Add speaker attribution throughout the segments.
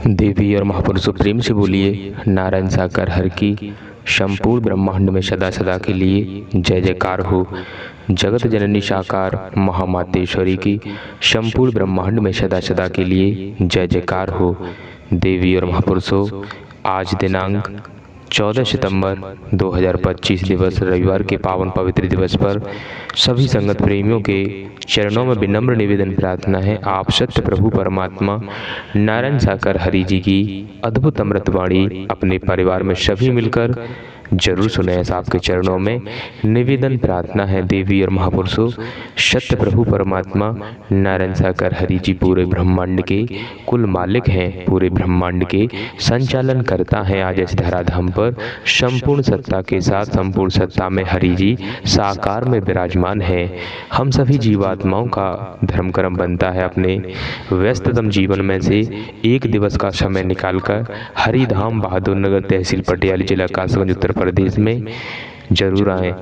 Speaker 1: देवी और महापुरुषों प्रेम से बोलिए नारायण साकार हर की संपूर्ण ब्रह्मांड में सदा सदा के लिए जय जयकार हो। जगत जननी साकार महामातेश्वरी की संपूर्ण ब्रह्मांड में सदा सदा के लिए जय जयकार हो। देवी और महापुरुषों, आज दिनांक 14 सितंबर 2025 दिवस रविवार के पावन पवित्र दिवस पर सभी संगत प्रेमियों के चरणों में विनम्र निवेदन प्रार्थना है। आप सत्य प्रभु परमात्मा नारायण साकार हरि जी की अद्भुत अमृतवाणी अपने परिवार में सभी मिलकर जरूर सुने। ऐसा आपके चरणों में निवेदन प्रार्थना है। देवी और महापुरुषों, सत्य प्रभु परमात्मा नारायण साकार हरि जी पूरे ब्रह्मांड के कुल मालिक हैं, पूरे ब्रह्मांड के संचालन करता है। आज इस धराधाम पर संपूर्ण सत्ता के साथ संपूर्ण सत्ता में हरि जी साकार में विराजमान है। हम सभी जीवात्माओं का धर्म कर्म बनता है अपने व्यस्ततम जीवन में से एक दिवस का समय निकालकर हरिधाम बहादुर नगर तहसील पटियाला जिला कासगंज उत्तर प्रदेश में जरूर आएं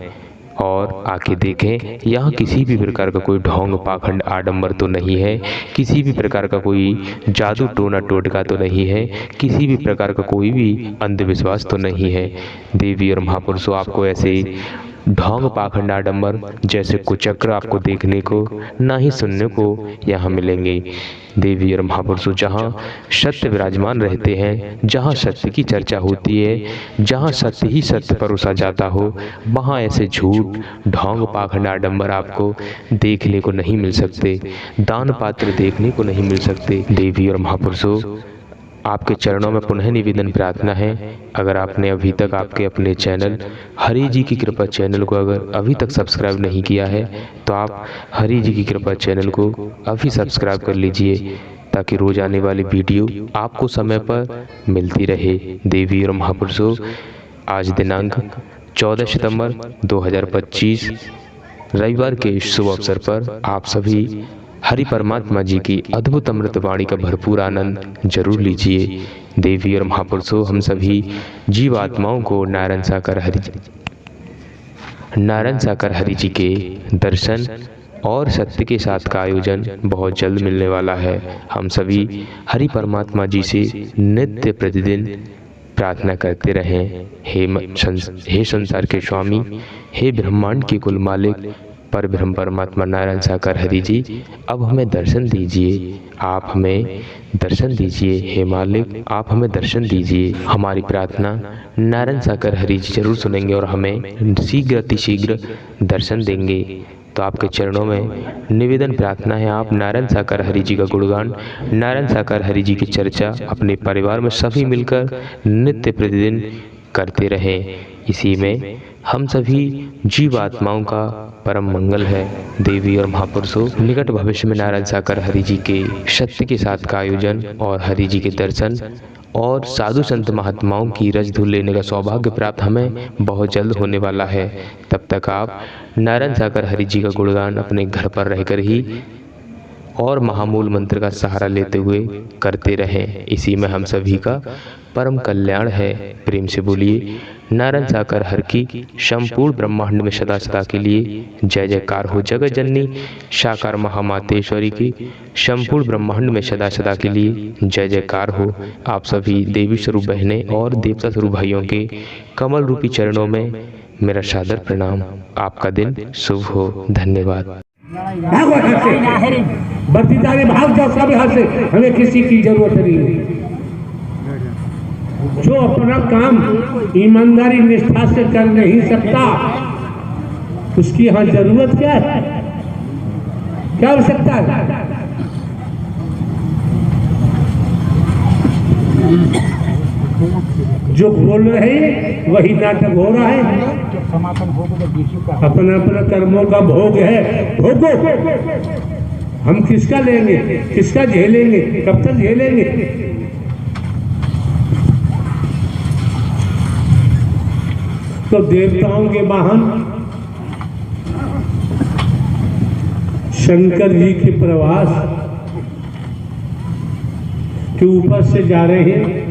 Speaker 1: और आके देखें। यहाँ किसी भी प्रकार का कोई ढोंग पाखंड आडंबर तो नहीं है, किसी भी प्रकार का कोई जादू टोना टोटका तो नहीं है, किसी भी प्रकार का कोई भी अंधविश्वास तो नहीं है। देवी और महापुरुषों, आपको ऐसे ढोंग पाखंड आडंबर जैसे कुचक्र आपको देखने को ना ही सुनने को यहाँ मिलेंगे। देवी और महापुरुषों, जहाँ सत्य विराजमान रहते हैं, जहाँ सत्य की चर्चा होती है, जहाँ सत्य ही सत्य परोसा जाता हो, वहाँ ऐसे झूठ ढोंग पाखंड आडंबर आपको देखने को नहीं मिल सकते, दान पात्र देखने को नहीं मिल सकते। देवी और महापुरुषों, आपके चरणों में पुनः निवेदन प्रार्थना है, अगर आपने अभी तक आपके अपने चैनल हरि जी की कृपा चैनल को अगर अभी तक सब्सक्राइब नहीं किया है तो आप हरि जी की कृपा चैनल को अभी सब्सक्राइब कर लीजिए ताकि रोज आने वाली वीडियो आपको समय पर मिलती रहे। देवी और महापुरुषों, आज दिनांक 14 सितंबर 2025 रविवार के शुभ अवसर पर आप सभी हरि परमात्मा जी की अद्भुत अमृतवाणी का भरपूर आनंद जरूर लीजिए। देवी और महापुरुषों, हम सभी जीवात्माओं को नारायण साकार हरि जी के दर्शन और सत्य के साथ का आयोजन बहुत जल्द मिलने वाला है। हम सभी हरि परमात्मा जी से नित्य प्रतिदिन प्रार्थना करते रहें, हे संसार के स्वामी, हे ब्रह्मांड के कुल मालिक पर ब्रह्म परमात्मा नारायण साकार हरि जी, अब हमें दर्शन दीजिए, आप हमें दर्शन दीजिए, हे मालिक आप हमें दर्शन दीजिए। हमारी प्रार्थना नारायण साकार हरि जी जरूर सुनेंगे और हमें शीघ्र अतिशीघ्र दर्शन देंगे। तो आपके चरणों में निवेदन प्रार्थना है, आप नारायण साकार हरि जी का गुणगान, नारायण साकार हरि जी की चर्चा अपने परिवार में सभी मिलकर नित्य प्रतिदिन करते रहें। इसी में हम सभी जीवात्माओं का परम मंगल है। देवी और महापुरुषों, निकट भविष्य में नारायण साकार हरि जी के सत्य के साथ का आयोजन और हरि जी के दर्शन और साधु संत महात्माओं की रज धूल लेने का सौभाग्य प्राप्त हमें बहुत जल्द होने वाला है। तब तक आप नारायण साकार हरि जी का गुणगान अपने घर पर रहकर ही और महामूल मंत्र का सहारा लेते हुए करते रहें। इसी में हम सभी का परम कल्याण है। प्रेम से बोलिए नारायण साकार हर की संपूर्ण ब्रह्मांड में सदा सदा के लिए जय जयकार हो। जगत जननी साकार महामातेश्वरी की संपूर्ण ब्रह्मांड में सदा सदा के लिए जय जयकार हो। आप सभी देवी स्वरूप बहनें और देवता स्वरूप भाइयों के कमल रूपी चरणों में मेरा सादर प्रणाम। आपका दिन शुभ हो। धन्यवाद।
Speaker 2: भाग जाओ सब यहाँ से, हमें किसी की जरूरत नहीं है। जो अपना काम ईमानदारी निष्ठा से कर नहीं सकता उसकी यहाँ जरूरत क्या है, क्या हो सकता है? जो बोल रहे हैं वही नाटक हो रहा है। अपना अपना कर्मों का भोग है, भोगो। हम किसका लेंगे, किसका झेलेंगे, कब तक झेलेंगे? तो देवताओं के वाहन शंकर जी के प्रवास के ऊपर से जा रहे हैं।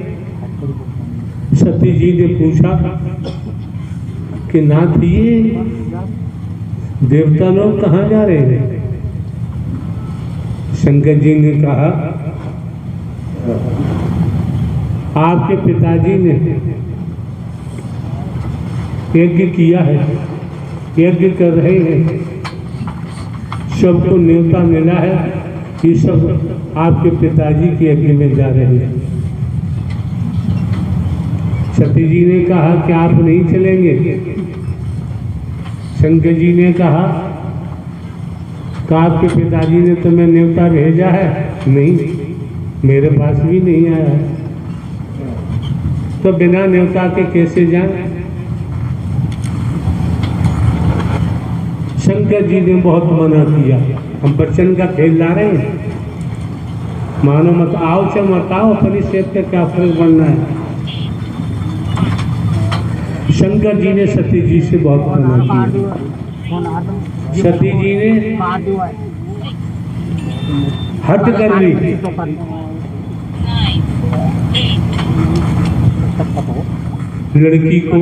Speaker 2: सती जी ने पूछा कि नाथ ये देवता लोग कहाँ जा रहे हैं? शंकर जी ने कहा आपके पिताजी ने यज्ञ किया है, यज्ञ कर रहे हैं, सबको न्योता मिला है, ये सब आपके पिताजी के यज्ञ में जा रहे हैं। सती जी ने कहा कि आप नहीं चलेंगे। शंकर जी ने कहा कि आपके पिताजी ने तुम्हें न्योता भेजा है। नहीं, मेरे पास भी नहीं आया है। तो बिना न्योता के कैसे जाएं? शंकर जी ने बहुत मना किया। हम वचन का खेल ला रहे हैं, मानो मत आओ च मत आओ, अपनी सेहत का क्या फर्क पड़ना है। शंकर जी ने सती जी से बहुत मना किया। सती जी ने हद कर ली। लड़की को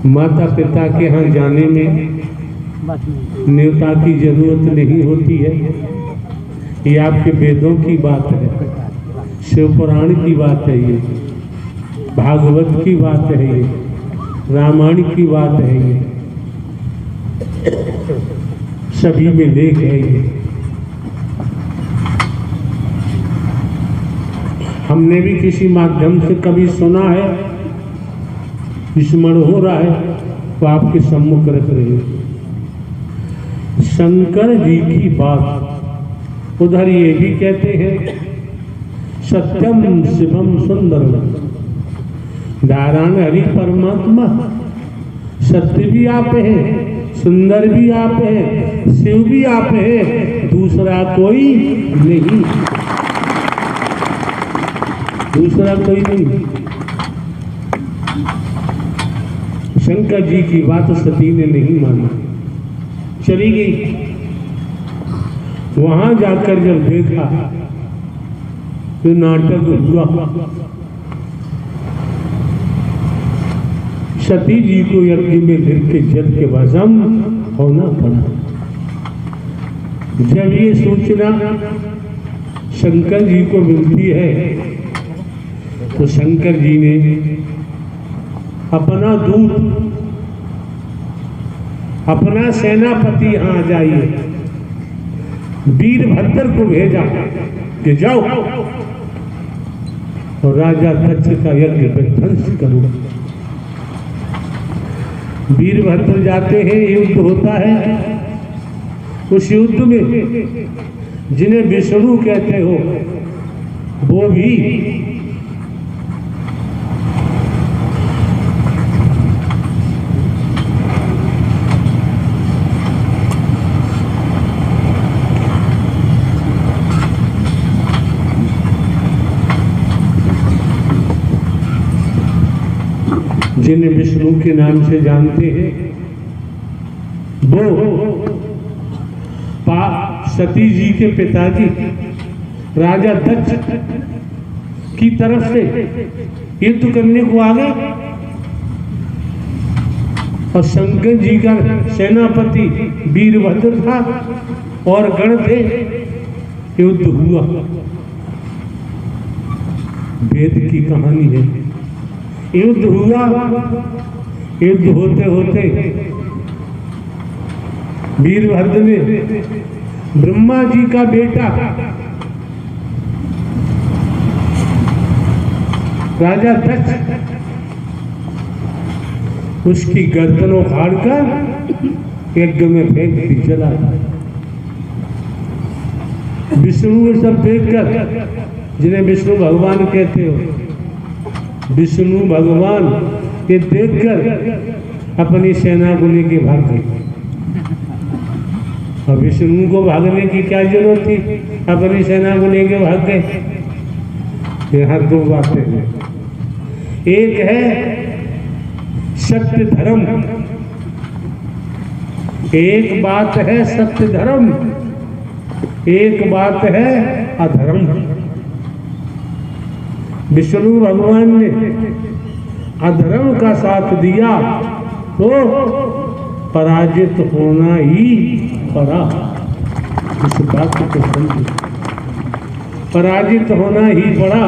Speaker 2: माता पिता के यहाँ जाने में न्योता की जरूरत नहीं होती है। ये आपके वेदों की बात है, शिव पुराण की बात है, ये भागवत की बात है, ये रामायण की बात है, ये सभी में लेख है। ये हमने भी किसी माध्यम से कभी सुना है, स्मरण हो रहा है, तो आपके सम्मुख रख रहे हैं। शंकर जी की बात उधर ये भी कहते हैं, सत्यम शिवम सुंदरम, नारायण हरि परमात्मा सत्य भी आप है, सुंदर भी आप है, शिव भी आप है, दूसरा कोई नहीं, दूसरा कोई नहीं। शंकर जी की बात सती ने नहीं मानी, चली गई। वहां जाकर जब देखा तो नाटक हुआ। सती जी को यज्ञ में गिर के जल के भस्म होना पड़ा। जब ये सूचना शंकर जी को मिलती है तो शंकर जी ने अपना दूत, अपना सेनापति यहाँ जाइए, वीरभद्र को भेजा कि जाओ और राजा दक्ष का यज्ञ ध्वंस करो। वीरभद्र जाते हैं, युद्ध होता है। उस युद्ध में जिन्हें विष्णु कहते हो वो भी जिन्हें विष्णु के नाम से जानते हैं, वो सती जी के पिताजी राजा दक्ष की तरफ से युद्ध करने को आ गए और शंकर जी का सेनापति वीरभद्र था और गण थे। युद्ध हुआ, वेद की कहानी है। युद्ध हुआ, युद्ध होते होते वीरभद्र ने ब्रह्मा जी का बेटा राजा दक्ष, उसकी गर्दन उखाड़ कर यज्ञ में फेंक दी, जला। विष्णु ने सब देख कर, जिन्हें विष्णु भगवान कहते हो, विष्णु भगवान ये देखकर अपनी सेना को लेके भाग गए। और विष्णु को भागने की क्या जरूरत थी, अपनी सेना को लेके भाग गए। यहाँ दो बातें हैं, एक है सत्य धर्म, एक बात है सत्य धर्म, एक बात है अधर्म। विष्णु भगवान ने अधर्म का साथ दिया तो पराजित होना ही पड़ा। इस बात को समझो। पराजित होना ही पड़ा।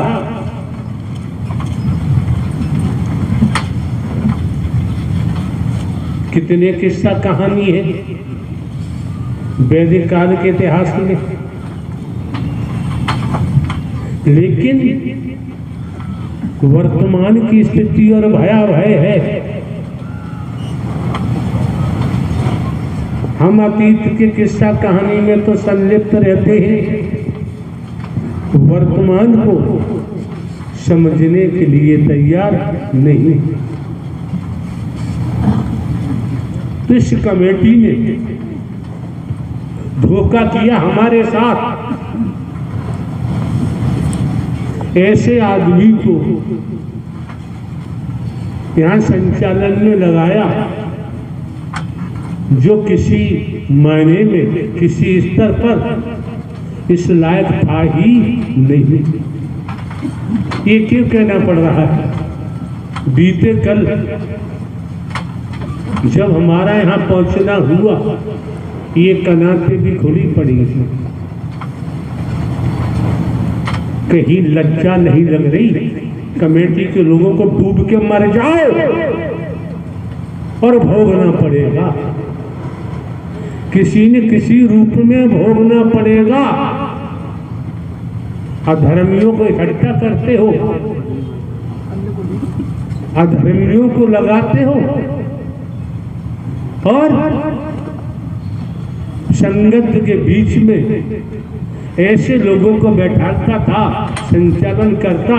Speaker 2: कितने किस्सा कहानी है वैदिक काल के इतिहास में, लेकिन वर्तमान की स्थिति और भयावह है। हम अतीत के किस्सा कहानी में तो संलिप्त रहते हैं, वर्तमान को समझने के लिए तैयार नहीं। तो इस कमेटी ने धोखा किया हमारे साथ। ऐसे आदमी को यहां संचालन में लगाया जो किसी मायने में किसी स्तर पर इस लायक था ही नहीं। ये क्यों कहना पड़ रहा है? बीते कल जब हमारा यहाँ पहुंचना हुआ, ये कनातें भी खुली पड़ी थी। कहीं लज्जा नहीं लग रही कमेटी के लोगों को? डूब के मर जाओ और भोगना पड़ेगा, किसी न किसी रूप में भोगना पड़ेगा। अधर्मियों को इकट्ठा करते हो, अधर्मियों को लगाते हो और संगत के बीच में ऐसे लोगों को बैठाता था, संचालन करता।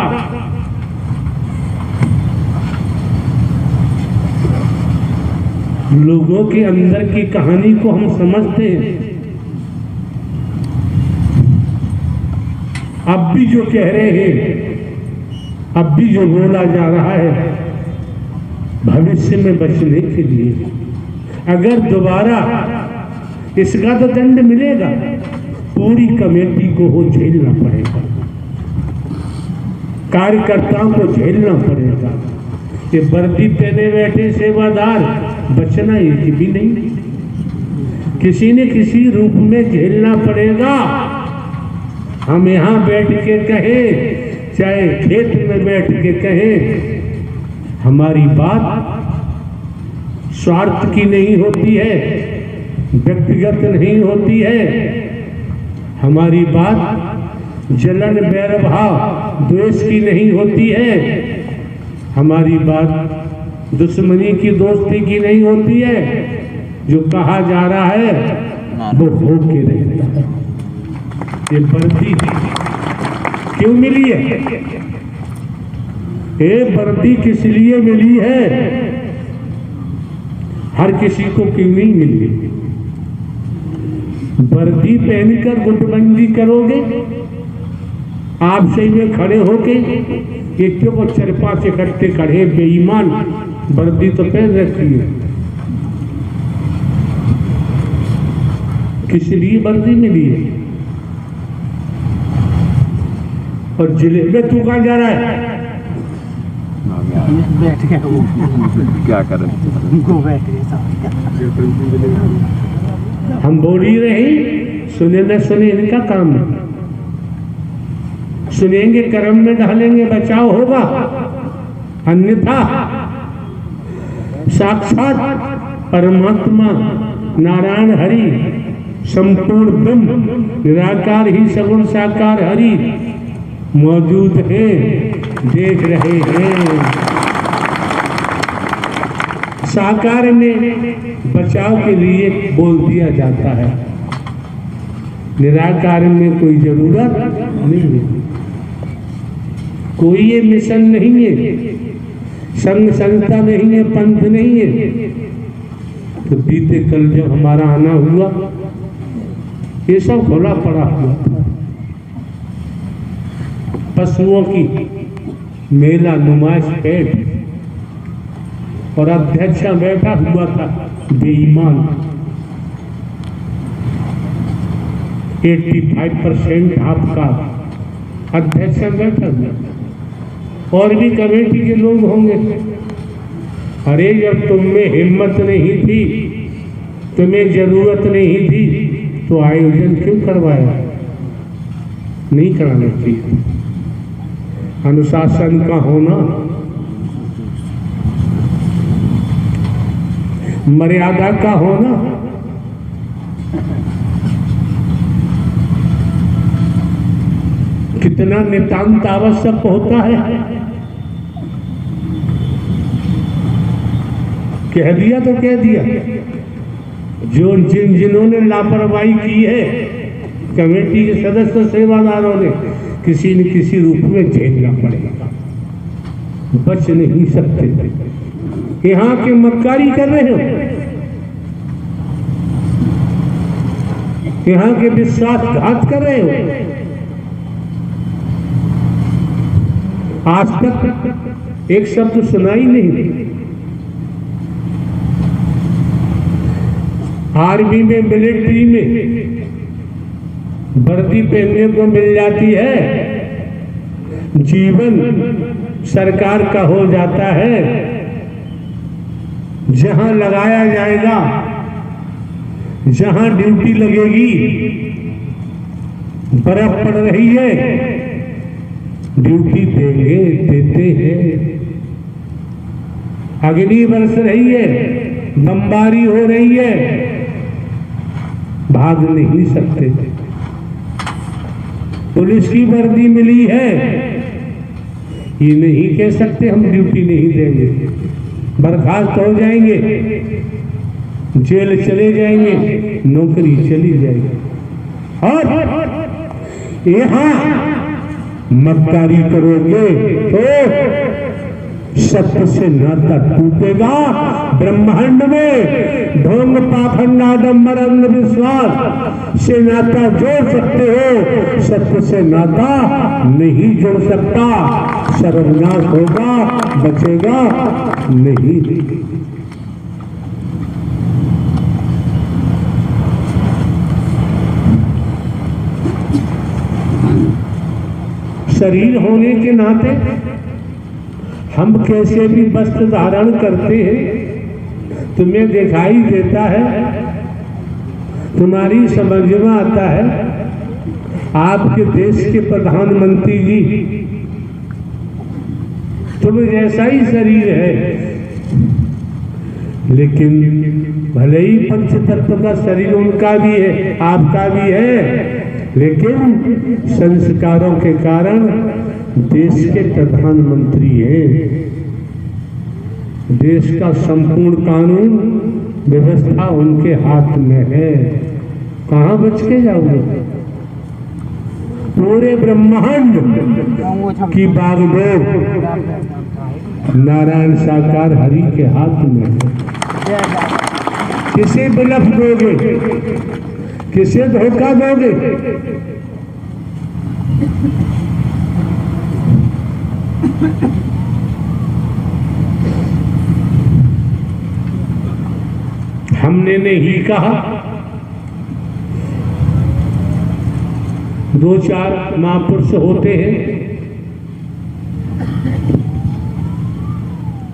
Speaker 2: लोगों के अंदर की कहानी को हम समझते हैं। अब भी जो कह रहे हैं, अब भी जो बोला जा रहा है, भविष्य में बचने के लिए अगर दोबारा इसका तो दंड मिलेगा, पूरी कमेटी को वो झेलना पड़ेगा, कार्यकर्ताओं को झेलना पड़ेगा। ये वर्दी पहने बैठे सेवादार बचना एक भी नहीं, किसी न किसी रूप में झेलना पड़ेगा। हम यहाँ बैठ के कहें, चाहे खेत में बैठ के कहें, हमारी बात स्वार्थ की नहीं होती है, व्यक्तिगत नहीं होती है। हमारी बात जलन, बैरभाव, द्वेष की नहीं होती है। हमारी बात दुश्मनी की, दोस्ती की नहीं होती है। जो कहा जा रहा है वो हो के रहता है। ये वर्दी क्यों मिली है? ये वर्दी किस लिए मिली है? हर किसी को क्यों नहीं मिली? वर्दी पहनकर गुटबंदी करोगे, आप सही में खड़े होके एक को चरपा से इकट्ठे खड़े, बेईमान। वर्दी तो पहन रखी है, किस लिए वर्दी मिली है? और जिले में तू कहाँ जा रहा है?
Speaker 3: बैठ गया क्या करें, बैठ गए।
Speaker 2: हम बोल ही रहे, सुने न सुने इनका काम है। सुनेंगे, कर्म में ढालेंगे, बचाव होगा। अन्यथा साक्षात परमात्मा नारायण हरि, संपूर्ण ब्रह्म, निराकार ही सगुण साकार हरि मौजूद है, देख रहे हैं। साकार में बचाव के लिए बोल दिया जाता है, निराकार में कोई जरूरत नहीं है। कोई ये मिशन नहीं है, संघ संस्था नहीं है, पंथ नहीं है। तो बीते कल जब हमारा आना हुआ, ये सब खुला पड़ा हुआ था। पशुओं की मेला नुमाइश पेट, और अध्यक्ष बैठा हुआ था बेईमान। 85% आपका अध्यक्ष बैठा हुआ, और भी कमेटी के लोग होंगे। अरे जब तुम में हिम्मत नहीं थी, तुम्हें जरूरत नहीं थी, तो आयोजन क्यों करवाया? नहीं कराना चाहिए। अनुशासन का होना, मर्यादा का होना, कितना नितांत आवश्यक होता है। कह दिया तो कह दिया। जो जिन्होंने लापरवाही की है, कमेटी के सदस्य सेवादारों ने, किसी न किसी रूप में झेलना पड़ेगा, बच नहीं सकते। यहाँ के मक्कारी कर रहे हो, यहाँ के विश्वासघात कर रहे हो। आज तक एक शब्द सुनाई नहीं। आर्मी में, मिलिट्री में वर्दी पहनने को मिल जाती है, जीवन सरकार का हो जाता है। जहां लगाया जाएगा, जहां ड्यूटी लगेगी, बर्फ पड़ रही है, ड्यूटी देंगे, देते हैं। अग्नि बरस रही है, बमबारी हो रही है, भाग नहीं सकते। पुलिस की वर्दी मिली है, ये नहीं कह सकते हम ड्यूटी नहीं देंगे। बर्खास्त हो जाएंगे, जेल चले जाएंगे, नौकरी चली जाएगी। और यहाँ मक्कारी करोगे तो सत्य से नाता टूटेगा। ब्रह्मांड में ढोंग, पाखंड, आडंबर, अंधविश्वास से नाता जोड़ सकते हो, सत्य से नाता नहीं जोड़ सकता। सर्वनाश होगा, बचेगा नहीं। शरीर होने के नाते हम कैसे भी वस्त्र धारण करते हैं, तुम्हें दिखाई देता है, तुम्हारी समझ में आता है। आपके देश के प्रधानमंत्री जी, तुम जैसा ही शरीर है, लेकिन भले ही पंच तत्व का शरीर उनका भी है, आपका भी है, लेकिन संस्कारों के कारण देश के प्रधानमंत्री हैं। देश का संपूर्ण कानून व्यवस्था उनके हाथ में है। कहाँ बच के जाओगे? पूरे ब्रह्मांड की बागडोर नारायण साकार हरि के हाथ में है। किसे बिलफ दोगे, किसे धोखा दोगे? हमने नहीं कहा। 2-4 महापुरुष होते हैं,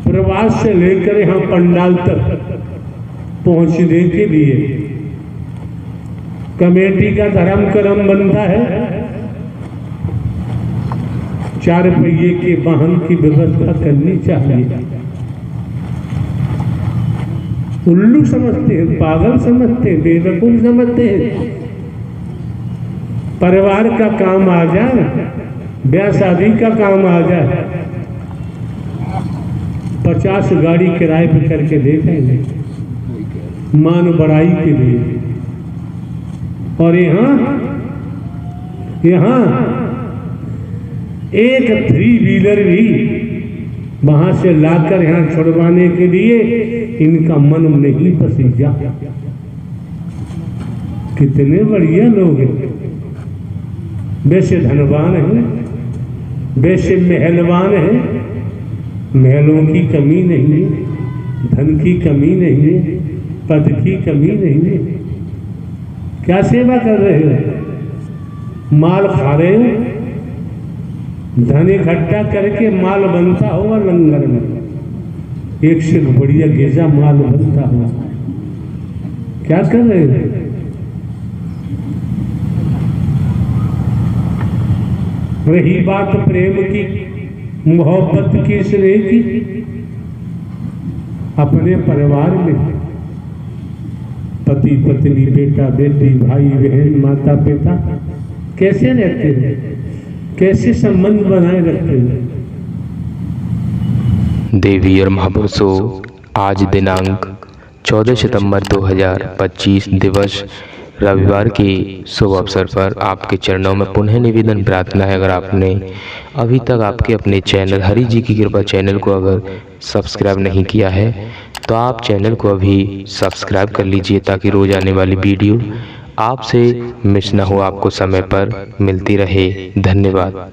Speaker 2: प्रवास से लेकर यहां पंडाल तक पहुंचने के लिए कमेटी का धर्म कर्म बनता है। 4 पहिए के वाहन की व्यवस्था करनी चाहिए। उल्लू समझते हैं, पागल समझते हैं, बेवकूफ समझते हैं। परिवार का काम आ जाए, ब्याह शादी का काम आ जाए, 50 गाड़ी किराए पे करके देखेंगे मान बढ़ाई के लिए। और यहाँ एक 3 व्हीलर भी वहां से लाकर यहाँ छुड़वाने के लिए इनका मन नहीं पसीजा। कितने बढ़िया लोग हैं, वैसे धनवान हैं, वैसे महलवान हैं। महलों की कमी नहीं है, धन की कमी नहीं है, पद की कमी नहीं है। क्या सेवा कर रहे हो? माल खा रहे हो? धन इकट्ठा करके माल बनता होगा लंगर में, एक से बढ़िया गेजा माल बनता होगा। क्या कर रहे हो? रही बात प्रेम की, मोहब्बत की, स्नेह की, अपने परिवार में पति पत्नी, बेटा बेटी, भाई बहन, माता पिता कैसे रहते हैं, कैसे संबंध बनाए रखते हैं।
Speaker 1: देवी और महापुरुषों, आज दिनांक 14 सितंबर 2025 दिवस रविवार के शुभ अवसर पर आपके चरणों में पुनः निवेदन प्रार्थना है, अगर आपने अभी तक आपके अपने चैनल हरि जी की कृपा चैनल को अगर सब्सक्राइब नहीं किया है तो आप चैनल को अभी सब्सक्राइब कर लीजिए, ताकि रोज आने वाली वीडियो आपसे मिस न हो, आपको समय पर मिलती रहे। धन्यवाद।